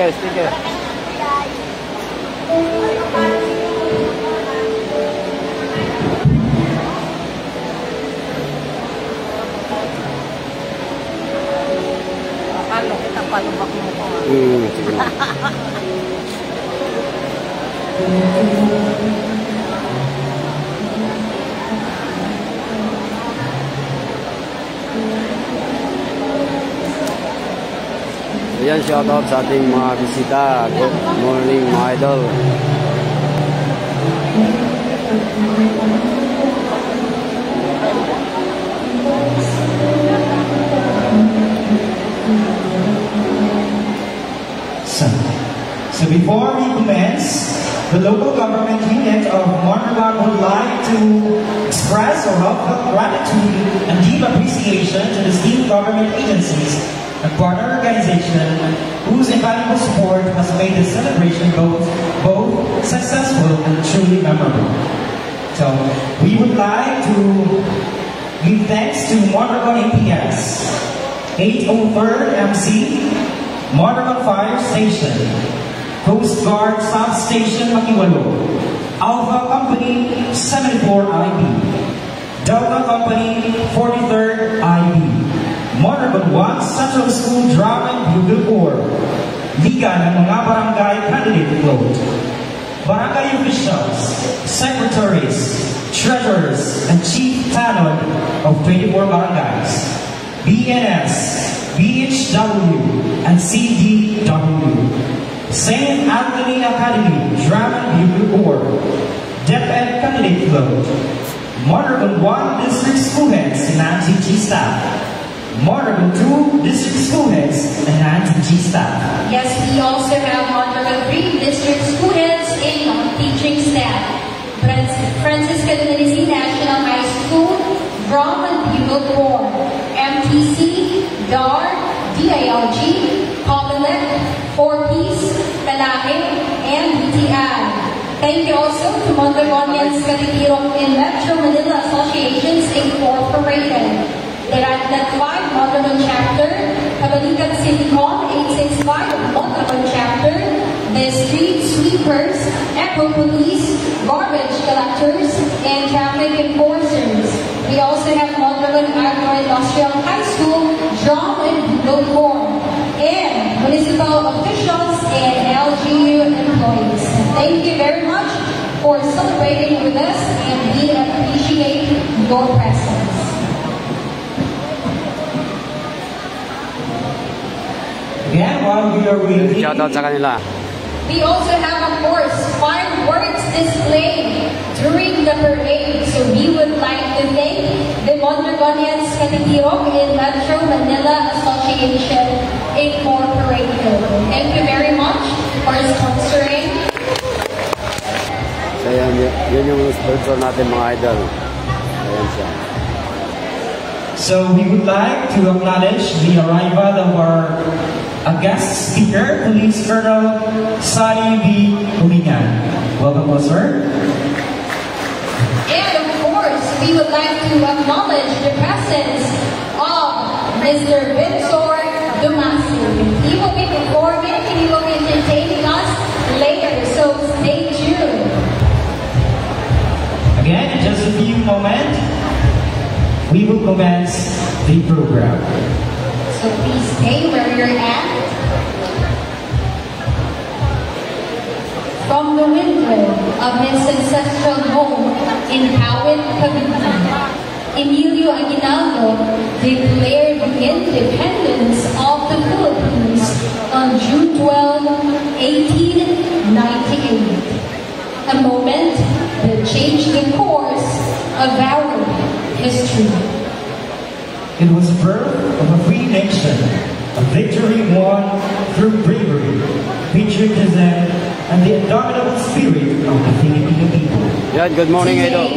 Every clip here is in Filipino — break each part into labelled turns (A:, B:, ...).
A: Sticker, sticker.
B: Akala kita palubak mo ko.
A: Sige. Ayan, shoutout sa ating mga bisita. Good morning, mga idol.
C: So before we commence, the local government unit of Mondragon would like to express our heartfelt gratitude and deep appreciation to the esteemed government agencies and partner organization whose invaluable support has made this celebration both successful and truly memorable. So we would like to give thanks to Mondragon APS, 803rd MC, Mondragon Fire Station, Coast Guard Substation Makiwalo, Alpha Company 74IB, Delta Company 43rd IB, Mondragon 1 Central School Drum and Bugle Corps, Liga ng mga Barangay Candidate Float, Barangay Officials, Secretaries, Treasurers, and Chief Tanod of 24 Barangays, BNS, BHW, and CDW, St. Anthony Academy, Drum and Bugle Corps, DepEd Candidate Float, Mondragon 1 District School Heads and NCG staff, Mondragon 2 District School Heads and NCG staff.
D: Yes, we also have Mondragon 3 District School Heads and non-teaching staff. Franciscan Trinity National High School, Drum and Bugle Corps, MTC, DAR, DILG, Comelec, 4Ps, Kalahe, and BTI. Thank you also to Mondragonians Katitirok in Metro Manila Associations Incorporated, the Radlat 5 Mondragon Chapter, Kabalikat Citycom 865 Mondragon Chapter, the Street Sweepers, Echo Police, Garbage Collectors, and Traffic Enforcers. We also have Mondragon Agro-Industrial High School, Drum and Bugle Corps, and municipal officials and LGU employees. Thank you very much for celebrating with us, and we appreciate your presence.
C: Again, while we are waiting,
A: Shoutout sa kanila.
D: We also have, of course, fireworks display during the parade. So we would like to thank the Mondragonians Katitirok in Metro Manila Association Incorporated. Thank you very much for sponsoring.
A: So yun yung sponsor natin, mga idol. Ayan siya.
C: so we would like to acknowledge the arrival of our guest speaker, Police Colonel Sally V. Humingan. Welcome, sir.
D: And of course, we would like to acknowledge the presence of Mr. Victor Dumasi. He will be performing and he will be entertaining us later, so stay tuned.
C: Again, in just a few moments, we will commence the program.
D: So please stay where you're at. From the window of his ancestral home in Hawit, Cavite, Emilio Aguinaldo declared the independence of the Philippines on June 12, 1898. A moment that changed the course of our history.
C: It was the birth of a free nation, a victory won through bravery, patriotism, and the indomitable spirit of the Filipino people.
A: Yeah, good morning,
D: Today,
A: idol.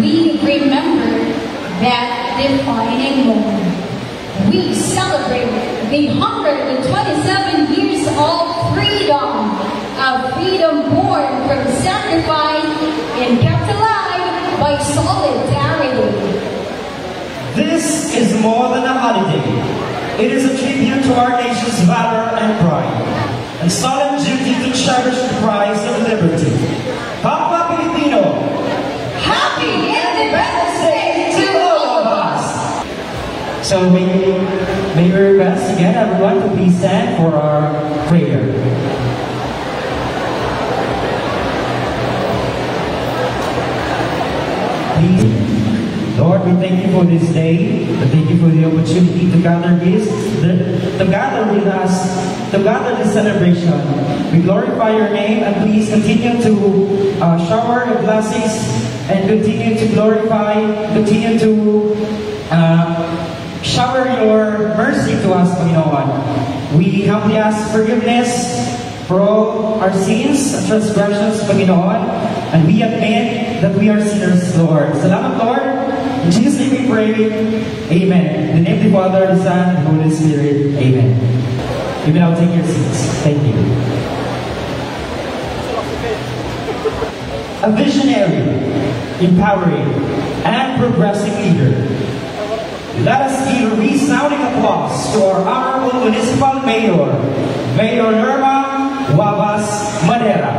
D: we remember that defining moment. We celebrate the 127 years of freedom, a freedom born from sacrifice and kept alive by solidarity.
C: This is more than a holiday. It is a tribute to our nation's valor and pride, a and solemn duty to cherish the prize of liberty. Papa Filipino,
D: Happy Independence Day to all of us!
C: so may we request again everyone to please stand for our prayer. Please, Lord, we thank you for this day. We thank you for the opportunity to gather to gather with us, to gather this celebration. We glorify your name, and please continue to shower your blessings and continue to glorify, continue to shower your mercy to us, Panginoon. We humbly ask forgiveness for all our sins and transgressions, Panginoon, and we admit that we are sinners, Lord. Salamat, Lord. In Jesus' name we pray. Amen. In the name of the Father, the Son, and the Holy Spirit. Amen. You may now take your seats. Thank you. A visionary, empowering, and progressive leader. Let us give a resounding applause to our Honorable Municipal Mayor, Mayor Lerma Wabas Madera.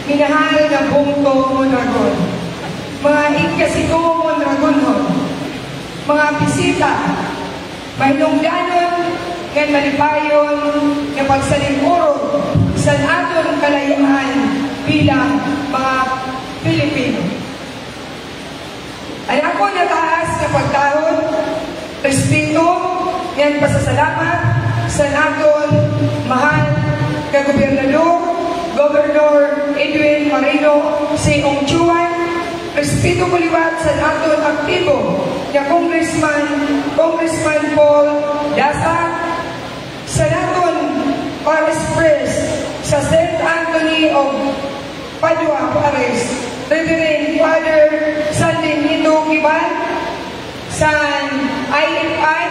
B: Minahal na bungko Mondragon, mga ikasiko Mondragon, mga bisita, may nungdanon, ngan malipayon, ng pagsalimuro, sa aton kalayaan bilang mga Pilipino. Ay ako nataas na pagkaroon, respeto, ngan pasasalamat sa aton mahal ka gobernador, Governor Edwin Marino C. Ongchuan, respeto ko liwat sa aton aktibo na Congressman Paul Dasa, sa aton Express sa St. Anthony of Padua, Paris, Reverend Father Sandy Nito Kiban, sa IFI,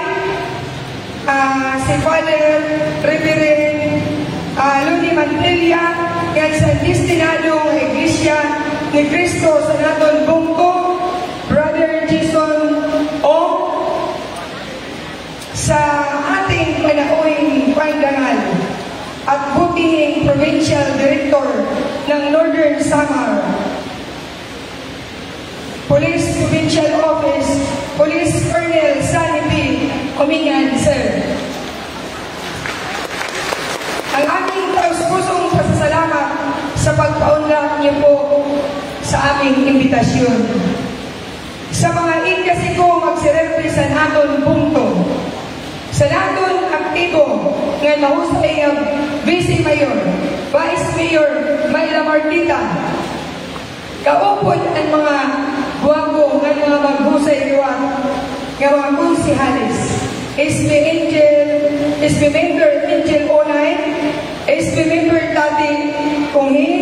B: si Father Reverend Luni Mantilla, yan sa destinadong Iglesia ni Cristo sa naton bungko, Brother Jason Ong, sa ating panaoing pandangal at butihing Provincial Director ng Northern Samar Police Provincial Office, Police Colonel Sunny P. Omingan, Sir. Ang aming taus-pusong pasasalamat sa pagpaunlak niyo po sa aming imbitasyon. Sa mga ikasiko magsirepresent aton punto, sa naton aktibo nga mahusay ang Vice Mayor, Vice Mayor Mayla Martita, kaupod ang mga buwako ng mga maghusay liwat nga mga konsihalis, SB Member Angel Onay, SB Member Tati Konghi,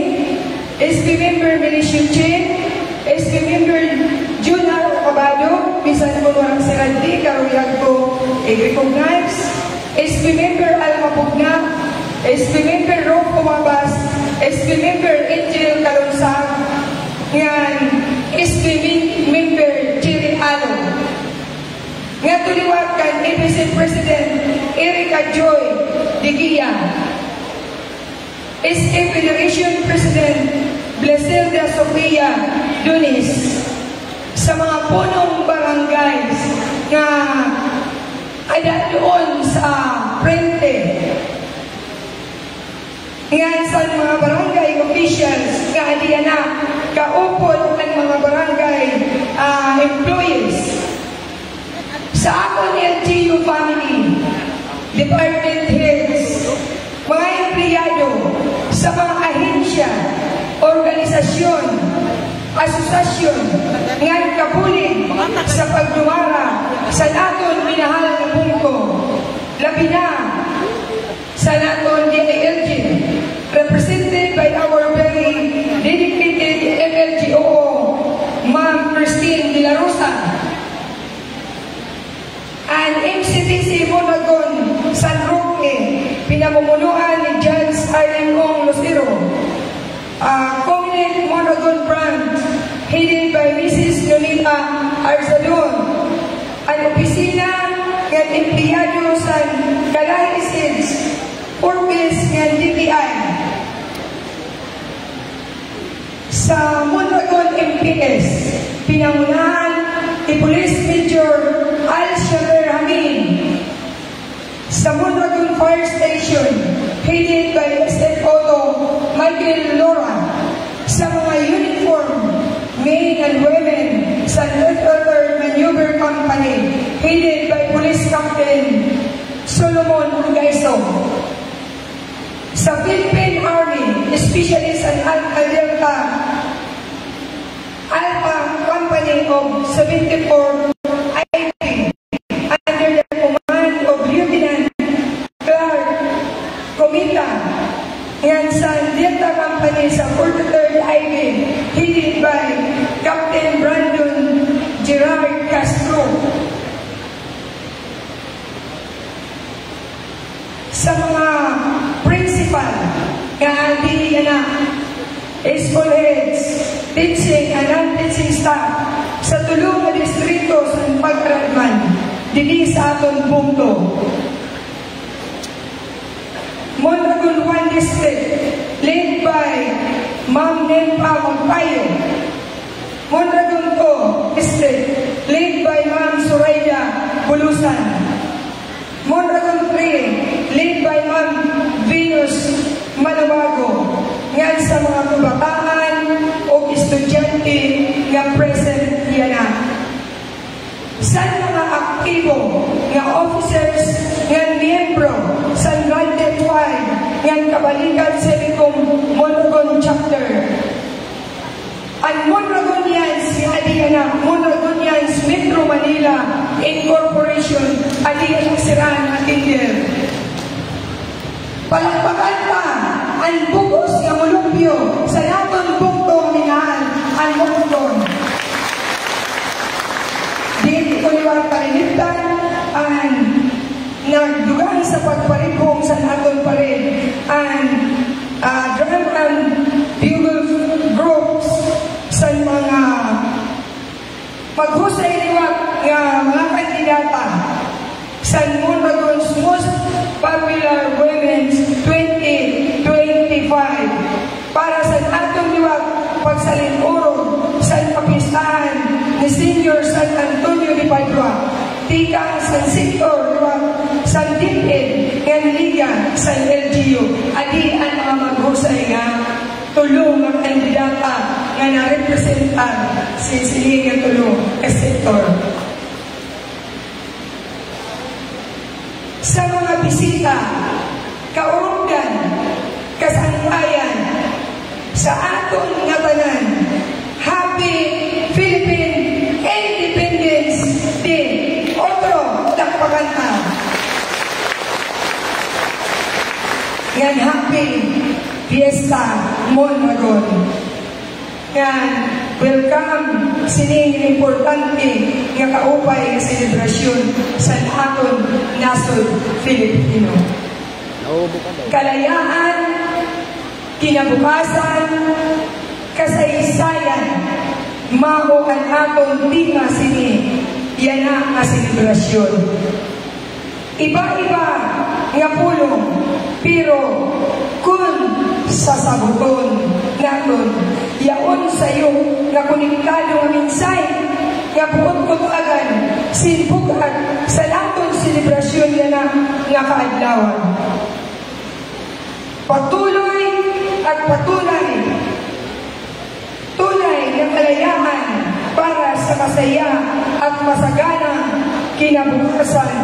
B: SB Member Melisio Chen, SB Member Junar Cabado, bisan ko ng Serandi, karuyag ko i-recognize, SB Member Alma Pugna, SB Member Rob Kumabas, SB Member Angel Kalunsag, yan, SB Member Jerry Alon, nga tuliwat kan ABC President Erica Joy Digia, SA Federation President Bleselda Sofia Dunis, sa mga punong barangays na ada doon sa frente, nga sa mga barangay officials nga adiyan na kaupod ang mga barangay employees, sa akong LGU family, department heads, mga empleyado, sa mga ahensya, organisasyon, asosasyon, nga kapunin sa pagdumara sa naton minahal na bungko, labi na sa naton DILG, represented by our very dedicated MLGO, Ma'am Christine De La Rosa, and MCTC Monagon San Roque, pinamumunuan ni Judge Irene Ong Lucero, Covenant Monagon Branch, headed by Mrs. Nonita Arzalon, Sa Mondragon MPS, pinangunahan ni Police Major Al-Shaber Hamid. Sa Mondragon Fire Station, headed by SF Auto Michael Lora. Sa mga uniform men and women sa Red Alert Maneuver Company, headed by Police Captain Solomon Gaiso. Sa Philippine Army, especially sa Alpha Company of 74 IP, under the command of Lieutenant Clark Comita, and sa Delta Company sa 43rd IV, headed by Captain Brandon Gerard Castro. Sa mga principal nga hindi na school heads, teaching and non-teaching staff sa tulong na distrito sa pag-aradman dili sa aton bungto. Mondragon 1 District, led by Ma'am Nempa Magpayo. Mondragon 2 District, led by Ma'am Soraya Bulusan. Mondragon 3, led by Ma'am Venus Manawago. Ngayon sa mga kabataan o estudyante nga present yan na. Sa mga aktibo nga officers nga miyembro sa Granted 5 nga kabalikan sa Licom Mondragon Chapter. Ang Mondragonians Adiana, Mondragonians Metro Manila Incorporation, Adiana Siran at Tinder. Palakpakan pa ang bugos ng Mulumpyo sa naton bugtong minaan ang Mondragon. Dito ko liwang pariniptan ang nagdugang sa pagparibong sa naton pa rin ang drum and bugle groups sa mga maghusay liwag nga mga kandidata sa Mondragon's most popular women's 2025 para sa atong liwag pagsalinuro sa kapistahan ni Senior San Antonio de Padua, tika sa sektor liwag sa DepEd ng Liga sa LGU. Adi ang mga maghusay nga tulong ng kandidata nga na-representan sa siligang tulong sa sektor. Sa mga bisita, kaurungan, kasangkayan, sa aton nga tanan, Happy Philippine Independence Day. Otro, lakpakanta. Yan, Happy Fiesta Mondragon. Yan, welcome sining importante nga kaupay nga selebrasyon sa aton nasod Filipino. Kalayaan, kinabukasan, kasaysayan, mao ang atong tinga sini, yan ang selebrasyon. Iba-iba nga pulong, pero kung sasabuton naton, yaon sa iyo nga konektado nga minsay, nga buot-butoagan, sinbukat sa naton selebrasyon na nga kaadlawan. Patuloy at patunay, tunay na kalayaan para sa masaya at masaganang kinabukasan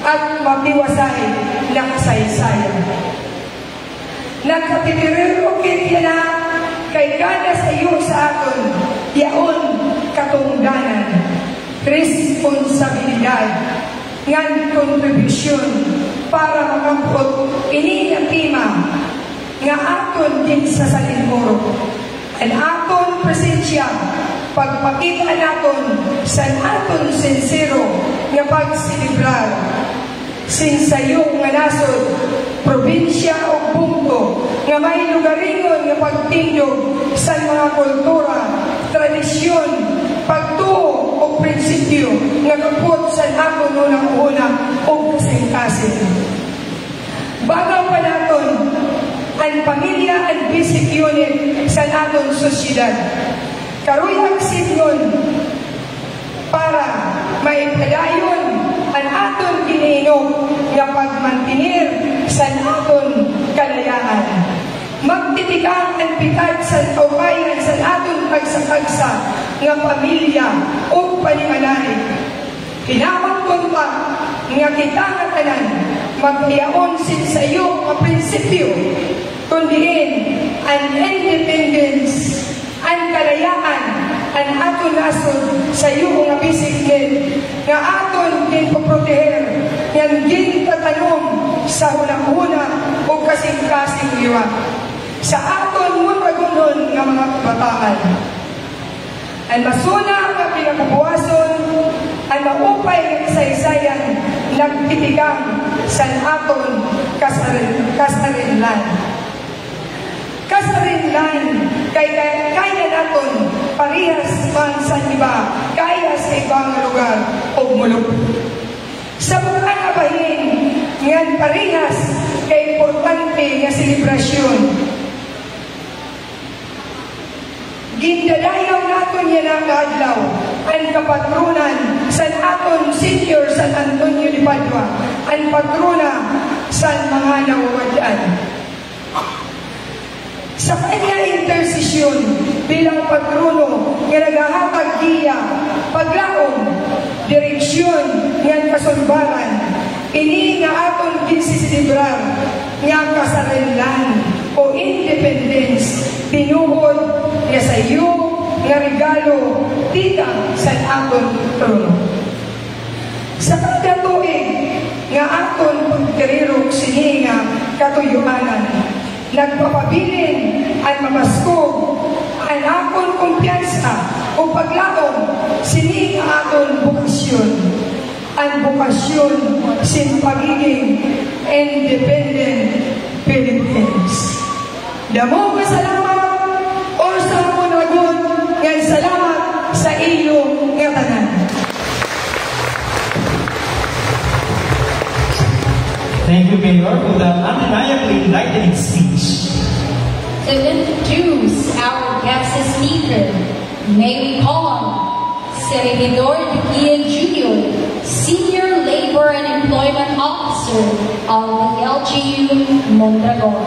B: at mapiwasay na kasaysayan. Nagkapipirero kaya na kay kada sa iyo sa aton, yaon katungdanan, responsibilidad, ngan kontribusyon para makampot ini ang tema nga aton din sa salinmuro. Ang aton presensya, pagpakita naton sa aton sincero nga pagsilibrar sinsayong nga nasod, probinsya o bungko nga may lugaringon nga pagtindog sa mga kultura, tradisyon, pagtuo o prinsipyo nga kapot sa aton unang-una o kasing-kasing. Bagaw pa naton ang pamilya and basic unit sa atong sosyedad. Karoy ang sinyon para maipadayon ang aton giniinom nga pagmantinir sa aton kalayaan. Magtitigang ang pikat sa kaubayan sa aton pagsakagsa nga pamilya o panimanay. Kinamangkon pa nga kita nga tanan maghiyaon sa iyo nga prinsipyo kundiin ang independence, ang kalayaan, ang aton nasod sa iyo nga basic need nga aton ginpoproteher yang gintatanong sa hunang-huna o kasing-kasing liwa sa aton muragunon nga mga kabataan. Ang masuna nga pinabubuhason ang maupay nga kasaysayan nagtitigang sa aton kasarinlan. Kasarinlan kaya naton parehas man sa iba, kaya sa ibang lugar o mulok. Sa mga kabahin ngayon parehas kay importante nga selebrasyon. Gindadayaw naton yan ang adlaw ang kapatronan sa aton Senior San Antonio de Padua, ang patrona sa mga nawawadaan. Sa kanya intersesyon bilang patrono nga nagahatag giya, paglaom, direksyon ng kasulbaran, ini nga aton kinsisilibrar nga kasarinlan o independence, tinuod nga sa iyo nga regalo tika sa aton trono. Sa kada tuig nga aton pagkarirok sini nga katuyuanan, nagpapabilin ang mamaskog ang akon kumpiyansa o paglaom sini nga aton bukasyon, ang bukasyon sin pagiging independent Philippines. Damo nga salamat o sa munagon nga salamat sa iyo nga tanan.
C: Thank you, Mayor, for that undeniably enlightening speech.
D: To introduce our guest speaker, may we call on Servidor Ian Jr., Senior Labor and Employment Officer of the LGU Mondragon.